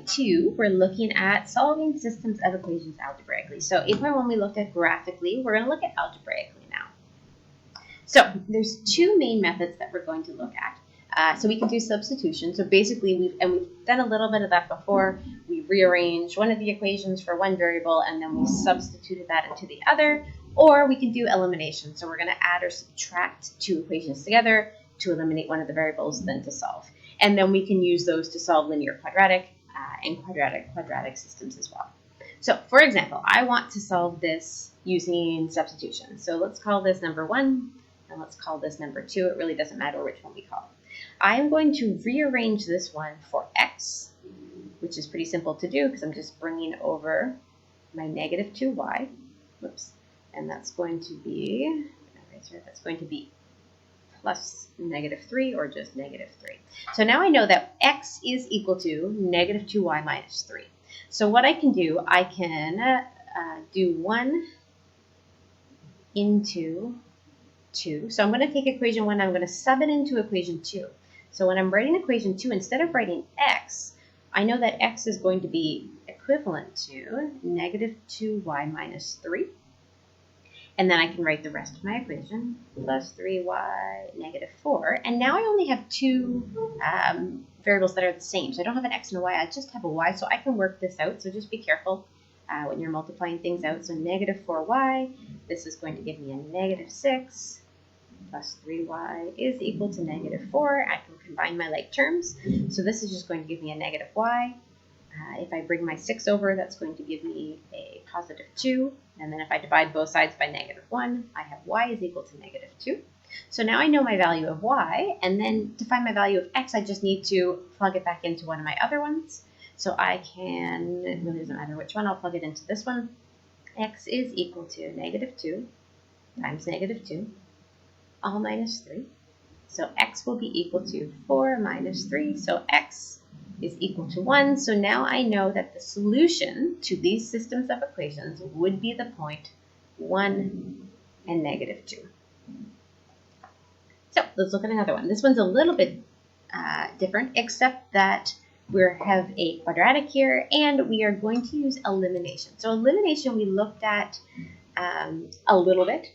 Unit 2, we're looking at solving systems of equations algebraically. So even when we looked at graphically, we're going to look at algebraically now. So there's two main methods that we're going to look at. So we can do substitution. So basically, we've done a little bit of that before. We rearranged one of the equations for one variable, and then we substituted that into the other. Or we can do elimination. So we're going to add or subtract two equations together to eliminate one of the variables, then to solve. And then we can use those to solve linear quadratic and quadratic systems as well. So for example, I want to solve this using substitution. So let's call this number 1, and let's call this number 2. It really doesn't matter which one we call. I'm going to rearrange this one for x, which is pretty simple to do because I'm just bringing over my negative 2y. Whoops. And that's going to be, plus negative 3 or just negative 3. So now I know that x is equal to negative 2y minus 3. So what I can do, I can do 1 into 2. So I'm going to take equation 1, I'm going to sub it into equation 2. So when I'm writing equation 2, instead of writing x, I know that x is going to be equivalent to negative 2y minus 3. And then I can write the rest of my equation, plus 3y negative 4. And now I only have two variables that are the same. So I don't have an x and a y, I just have a y. So I can work this out. So just be careful when you're multiplying things out. So negative 4y, this is going to give me a negative 6, plus 3y is equal to negative 4. I can combine my like terms. So this is just going to give me a negative y. If I bring my 6 over, that's going to give me a positive 2. And then if I divide both sides by negative 1, I have y is equal to negative 2. So now I know my value of y, and then to find my value of x, I just need to plug it back into one of my other ones. So I can, it really doesn't matter which one, I'll plug it into this one. X is equal to negative 2 times negative 2, all minus 3. So x will be equal to 4 minus 3, so x is equal to 1. So now I know that the solution to these systems of equations would be the point 1 and negative 2. So let's look at another one. This one's a little bit different, except that we have a quadratic here, and we are going to use elimination. So elimination we looked at a little bit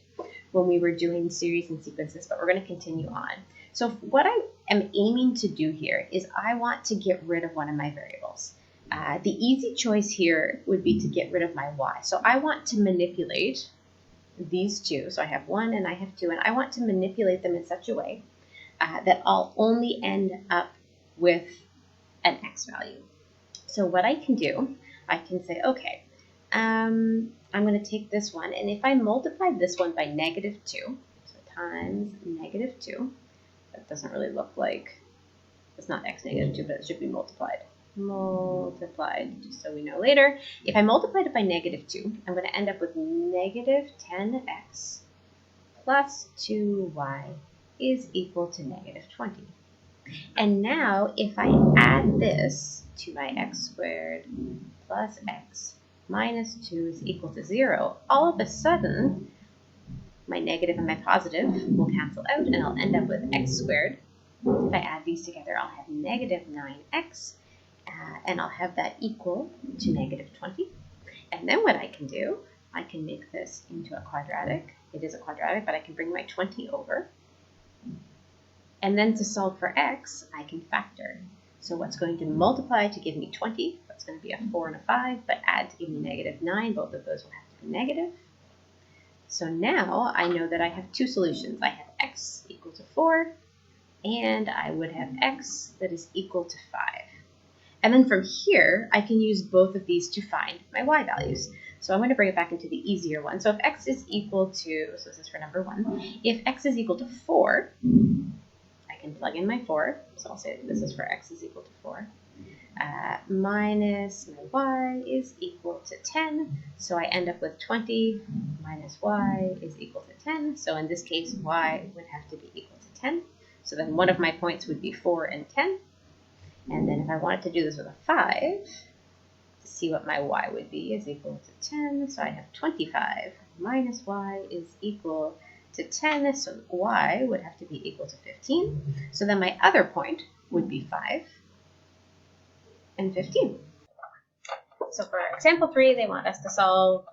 when we were doing series and sequences, but we're going to continue on. So what I am aiming to do here is I want to get rid of one of my variables. The easy choice here would be to get rid of my y. So I want to manipulate these two. So I have 1 and I have 2, and I want to manipulate them in such a way that I'll only end up with an x value. So what I can do, I can say, okay, I'm going to take this one, and if I multiply this one by negative 2, so times negative 2, that doesn't really look like, it's not x negative 2, but it should be multiplied. Multiplied, just so we know later. If I multiply it by negative 2, I'm going to end up with negative 10x plus 2y is equal to negative 20. And now if I add this to my x squared plus x minus 2 is equal to 0, all of a sudden my negative and my positive will cancel out, and I'll end up with x squared. If I add these together, I'll have negative 9x, and I'll have that equal to negative 20. And then what I can do, I can make this into a quadratic. It is a quadratic, but I can bring my 20 over. And then to solve for x, I can factor. So what's going to multiply to give me 20? That's going to be a 4 and a 5, but add to give me negative 9. Both of those will have to be negative. So now I know that I have two solutions. I have x equal to 4, and I would have x that is equal to 5. And then from here, I can use both of these to find my y values. So I'm going to bring it back into the easier one. So if x is equal to, so this is for number 1, if x is equal to 4, I can plug in my 4. So I'll say this is for x is equal to 4. Minus my y is equal to 10. So I end up with 20 minus y is equal to 10. So in this case, y would have to be equal to 10. So then one of my points would be 4 and 10. And then if I wanted to do this with a 5, to see what my y would be is equal to 10. So I have 25 minus y is equal to 10. So y would have to be equal to 15. So then my other point would be 5 and 15. So for example 3, they want us to solve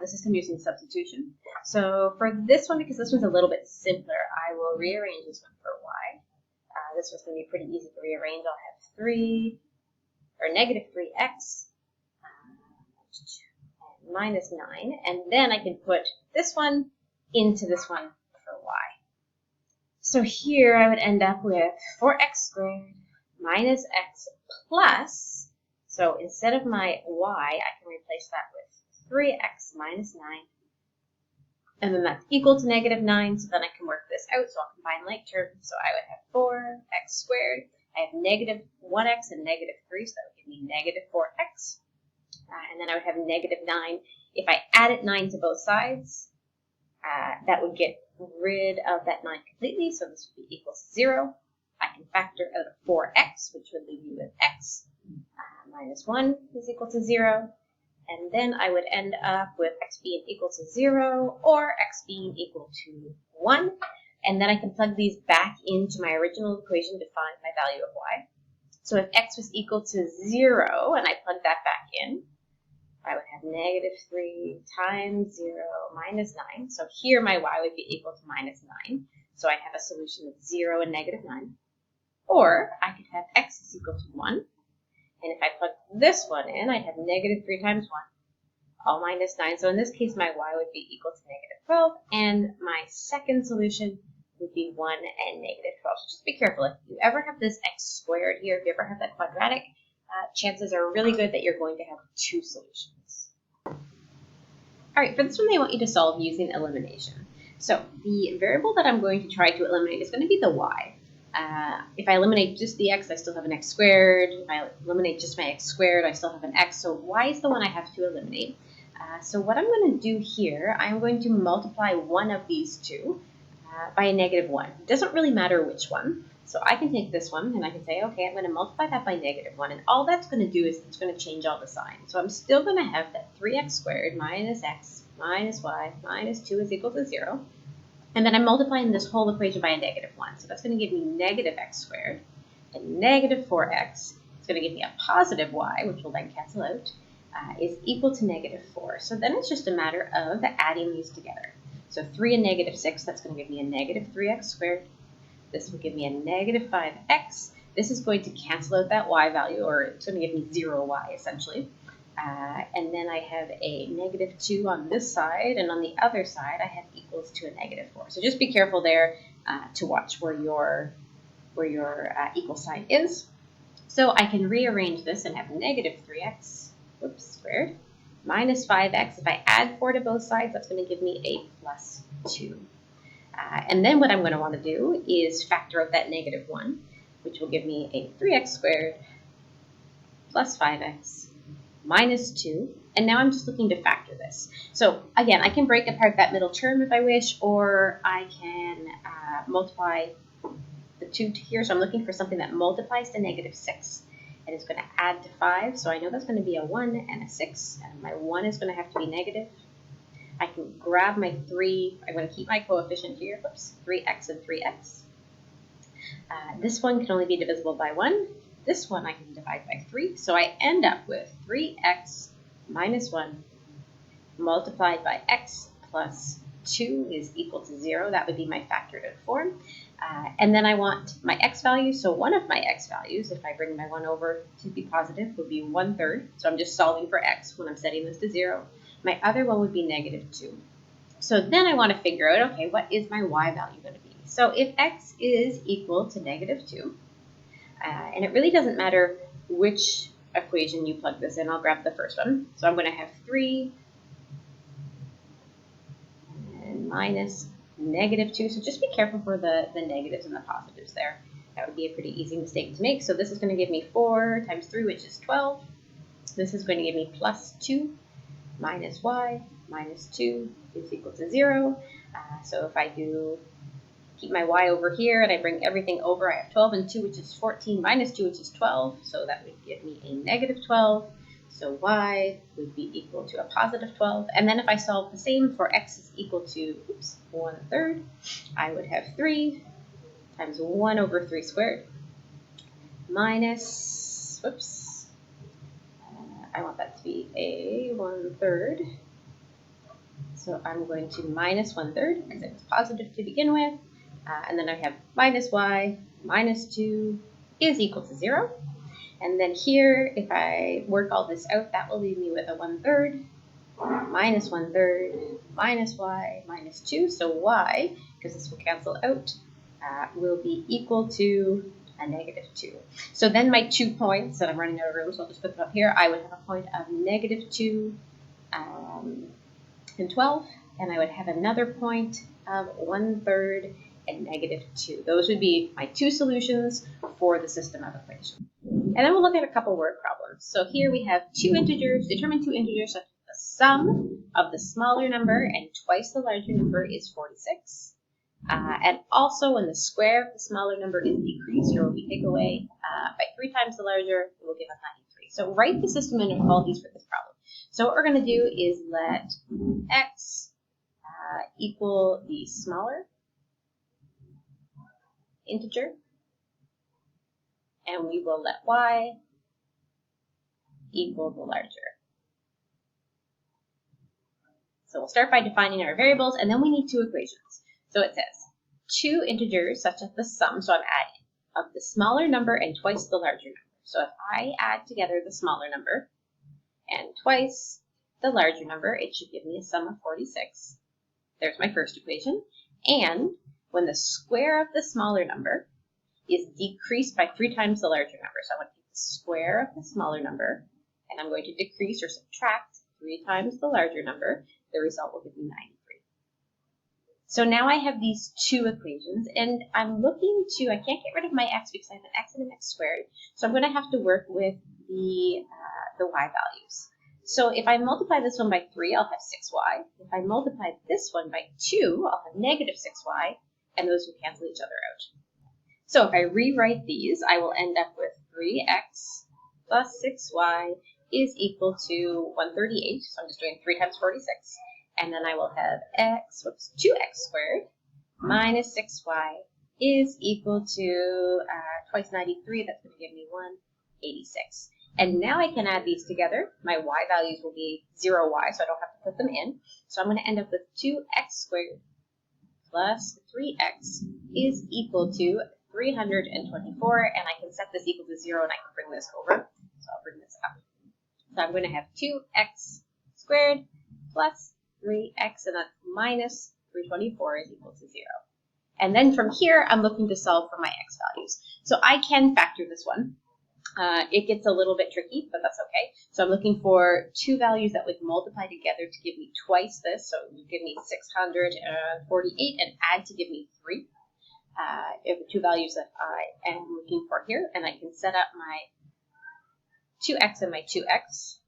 the system using substitution. So for this one, because this one's a little bit simpler, I will rearrange this one for y. This one's going to be pretty easy to rearrange. I'll have 3, or negative 3x, minus 9, and then I can put this one into this one for y. So here I would end up with 4x squared minus x plus, so instead of my y, I can replace that with 3x minus 9, and then that's equal to negative 9, so then I can work this out, so I'll combine like terms, so I would have 4x squared, I have negative 1x and negative 3, so that would give me negative 4x, and then I would have negative 9. If I added 9 to both sides, that would get rid of that 9 completely, so this would be equal to 0. I can factor out of 4x, which would leave me with x minus 1 is equal to 0. And then I would end up with x being equal to 0 or x being equal to 1. And then I can plug these back into my original equation to find my value of y. So if x was equal to 0 and I plug that back in, I would have negative 3 times 0 minus 9. So here my y would be equal to minus 9. So I'd have a solution of 0 and negative 9. Or I could have x is equal to 1. And if I plug this one in, I'd have negative 3 times 1, all minus 9. So in this case, my y would be equal to negative 12. And my second solution would be 1 and negative 12. So just be careful. If you ever have this x squared here, if you ever have that quadratic, chances are really good that you're going to have 2 solutions. All right, for this one, they want you to solve using elimination. So the variable that I'm going to try to eliminate is going to be the y. If I eliminate just the x, I still have an x squared. If I eliminate just my x squared, I still have an x. So y is the one I have to eliminate. So what I'm going to do here, I'm going to multiply one of these two by a negative 1. It doesn't really matter which one. So I can take this one and I can say, okay, I'm going to multiply that by negative 1. And all that's going to do is it's going to change all the signs. So I'm still going to have that 3x squared minus x minus y minus 2 is equal to 0. And then I'm multiplying this whole equation by a negative 1. So that's going to give me negative x squared. And negative 4x is going to give me a positive y, which will then cancel out, is equal to negative 4. So then it's just a matter of adding these together. So 3 and negative 6, that's going to give me a negative 3x squared. This will give me a negative 5x. This is going to cancel out that y value, or it's going to give me 0y essentially. And then I have a negative 2 on this side, and on the other side I have equals to a negative 4. So just be careful there to watch where your equal sign is. So I can rearrange this and have negative 3x squared minus 5x. If I add 4 to both sides, that's going to give me a plus 2. And then what I'm going to want to do is factor out that negative 1, which will give me a 3x squared plus 5x minus 2, and now I'm just looking to factor this. So again, I can break apart that middle term if I wish, or I can multiply the 2 here. So I'm looking for something that multiplies to negative 6, and it's going to add to 5. So I know that's going to be a 1 and a 6, and my 1 is going to have to be negative. I can grab my 3. I'm going to keep my coefficient here. 3x and 3x. This one can only be divisible by 1. This one I can divide by 3, so I end up with 3x minus 1 multiplied by x plus 2 is equal to 0. That would be my factored out form. And then I want my x value, so one of my x values, if I bring my 1 over to be positive, would be 1/3. So I'm just solving for x when I'm setting this to 0. My other one would be negative 2. So then I want to figure out, okay, what is my y value going to be? So if x is equal to negative 2, and it really doesn't matter which equation you plug this in. I'll grab the first one. So I'm going to have 3 and minus negative 2. So just be careful for the negatives and the positives there. That would be a pretty easy mistake to make. So this is going to give me 4 times 3, which is 12. This is going to give me plus 2 minus y minus 2 is equal to 0. So if I do keep my y over here and I bring everything over, I have 12 and 2, which is 14, minus 2, which is 12. So that would give me a negative 12. So y would be equal to a positive 12. And then if I solve the same for x is equal to 1/3, I would have 3 times 1 over 3 squared minus, I want that to be a 1/3. So I'm going to minus 1/3 because it was positive to begin with. And then I have minus y minus 2 is equal to 0. And then here, if I work all this out, that will leave me with a 1/3 minus 1/3 minus y minus 2. So y, because this will cancel out, will be equal to a -2. So then my 2 points, and I'm running out of room, so I'll just put them up here. I would have a point of -2 and 12, and I would have another point of 1/3 and -2. Those would be my 2 solutions for the system of equations. And then we'll look at a couple word problems. So here we have 2 integers, determine 2 integers such that the sum of the smaller number and twice the larger number is 46. And also when the square of the smaller number is decreased, or we take away by 3 times the larger, it will give us 93. So write the system inequalities for this problem. So what we're going to do is let x equal the smaller integer, and we will let y equal the larger. So we'll start by defining our variables, and then we need 2 equations. So it says 2 integers such that the sum, so I'm adding, of the smaller number and twice the larger number. So if I add together the smaller number and twice the larger number, it should give me a sum of 46. There's my first equation. And when the square of the smaller number is decreased by 3 times the larger number, so I'm going to take the square of the smaller number, and I'm going to decrease or subtract 3 times the larger number, the result will give me 93. So now I have these 2 equations, and I'm looking to, I can't get rid of my x because I have an x and an x squared, so I'm going to have to work with the y values. So if I multiply this one by 3, I'll have 6y. If I multiply this one by 2, I'll have -6y, and those will cancel each other out. So if I rewrite these, I will end up with 3x plus 6y is equal to 138. So I'm just doing 3 times 46. And then I will have 2x squared minus 6y is equal to twice 93. That's going to give me 186. And now I can add these together. My y values will be 0y, so I don't have to put them in. So I'm going to end up with 2x squared plus 3x is equal to 324. And I can set this equal to 0, and I can bring this over. So I'll bring this up. So I'm going to have 2x squared plus 3x, and that's minus 324 is equal to 0. And then from here, I'm looking to solve for my x values. So I can factor this one. It gets a little bit tricky, but that's okay. So I'm looking for 2 values that would multiply together to give me twice this. So it would give me 648 and add to give me 3. If the 2 values that I am looking for here, and I can set up my 2x and my 2x.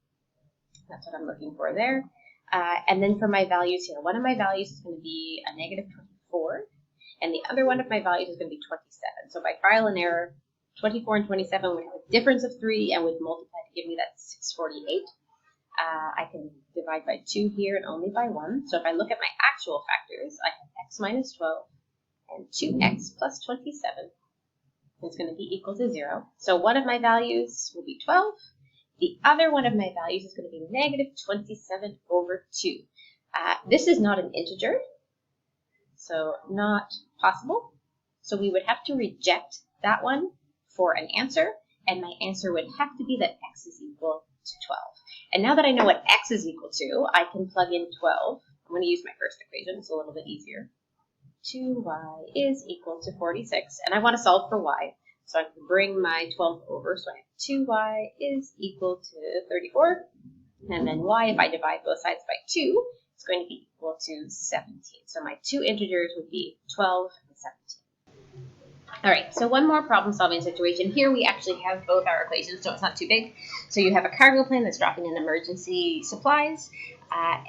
That's what I'm looking for there. And then for my values here, one of my values is going to be a -24, and the other one of my values is going to be 27. So by trial and error, 24 and 27 would have a difference of 3 and would multiply to give me that 648. I can divide by 2 here and only by 1. So if I look at my actual factors, I have x minus 12 and 2x plus 27. It's going to be equal to 0. So one of my values will be 12. The other one of my values is going to be -27 over 2. This is not an integer, so not possible. So we would have to reject that one for an answer, and my answer would have to be that x is equal to 12. And now that I know what x is equal to, I can plug in 12. I'm going to use my first equation. It's a little bit easier. 2y is equal to 46, and I want to solve for y. So I can bring my 12 over, so I have 2y is equal to 34, and then y, if I divide both sides by 2, it's going to be equal to 17. So my 2 integers would be 12 and 17. All right, so one more problem-solving situation. Here we actually have both our equations, so it's not too big. So you have a cargo plane that's dropping in emergency supplies,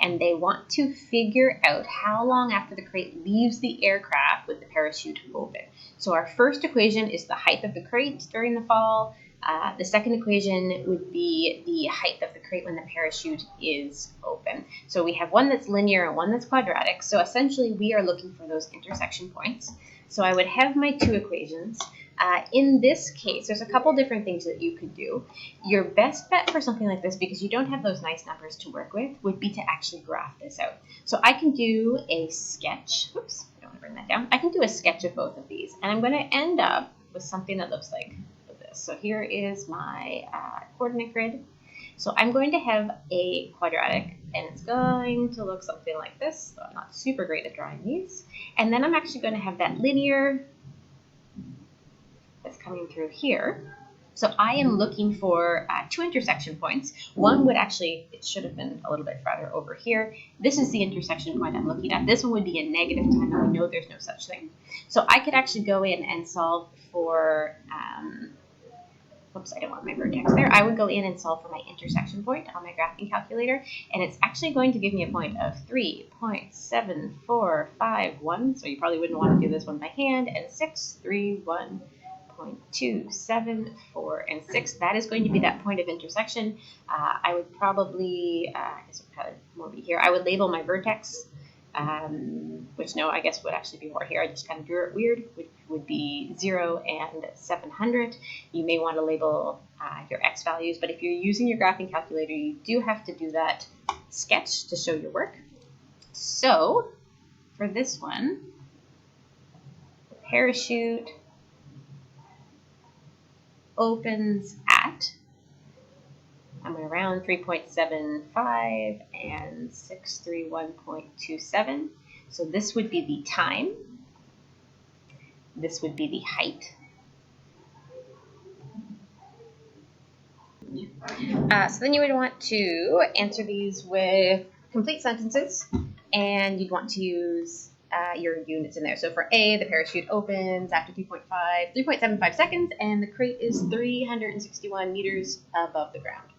and they want to figure out how long after the crate leaves the aircraft with the parachute open. So our first equation is the height of the crate during the fall. The second equation would be the height of the crate when the parachute is open. So we have one that's linear and one that's quadratic. So essentially we are looking for those intersection points. So I would have my 2 equations. In this case, there's a couple different things that you could do. Your best bet for something like this, because you don't have those nice numbers to work with, would be to actually graph this out. So I can do a sketch. Oops, I don't want to bring that down. I can do a sketch of both of these, and I'm going to end up with something that looks like this. So here is my coordinate grid. So I'm going to have a quadratic, and it's going to look something like this. So I'm not super great at drawing these. And then I'm actually going to have that linear that's coming through here. So I am looking for 2 intersection points. One would actually, it should have been a little bit farther over here. This is the intersection point I'm looking at. This one would be a negative time, and we know there's no such thing. So I could actually go in and solve for, oops, I don't want my vertex there. I would go in and solve for my intersection point on my graphing calculator, and it's actually going to give me a point of 3.7451. So you probably wouldn't want to do this one by hand, and 631.274 and 6. That is going to be that point of intersection. I would probably, I guess it would probably more be here. I would label my vertex, which no, I guess would actually be more here. I just kind of drew it weird, which would be 0 and 700. You may want to label your x values, but if you're using your graphing calculator, you do have to do that sketch to show your work. So for this one, the parachute opens at, I'm going to round 3.75 and 631.27. So this would be the time. This would be the height. So then you would want to answer these with complete sentences, and you'd want to use your units in there. So for A, the parachute opens after 3.75 seconds, and the crate is 361 meters above the ground.